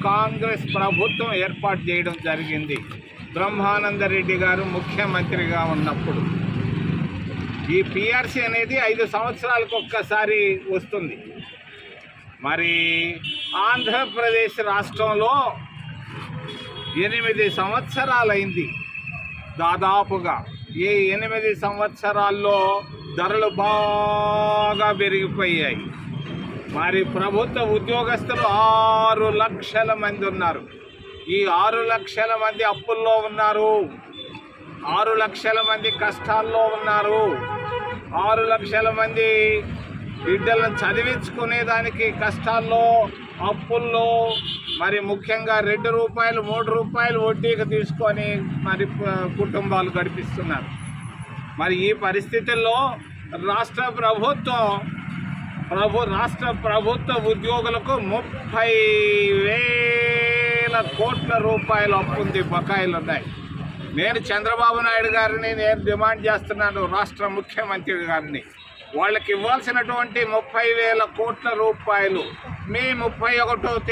కాంగ్రెస్ ప్రభుత్వం ఏర్పాటు చేయడం జరిగింది బ్రహ్మానంద రెడ్డి గారు ముఖ్యమంత్రిగా ఉన్నప్పుడు. ఈ పిఆర్సీ అనేది 5 సంవత్సరాలకు ఒక్కసారి వస్తుంది. మరి ఆంధ్రప్రదేశ్ రాష్ట్రంలో 8 సంవత్సరాలైంది దాదాపుగా. ఈ 8 సంవత్సరాల్లో ధరలు బాగా పెరిగిపోయాయి. మరి ప్రభుత్వ ఉద్యోగస్తులు 6 లక్షల మంది ఉన్నారు. ఈ 6 లక్షల మంది అప్పుల్లో ఉన్నారు. 6 లక్షల మంది కష్టాల్లో ఉన్నారు. 6 లక్షల మంది బిడ్డలను చదివించుకునేదానికి కష్టాల్లో, అప్పుల్లో, మరి ముఖ్యంగా 2 రూపాయలు 3 రూపాయలు వడ్డీకి తీసుకొని మరి కుటుంబాలు గడిపిస్తున్నారు. మరి ఈ పరిస్థితుల్లో రాష్ట్ర ప్రభుత్వ ఉద్యోగులకు 30,000 కోట్ల రూపాయలు అప్పుంది, బకాయిలు ఉన్నాయి. నేను చంద్రబాబు నాయుడు గారిని డిమాండ్ చేస్తున్నాను, రాష్ట్ర ముఖ్యమంత్రి గారిని, వాళ్ళకి ఇవ్వాల్సినటువంటి 30,000 కోట్ల రూపాయలు మే 31వ తేదీ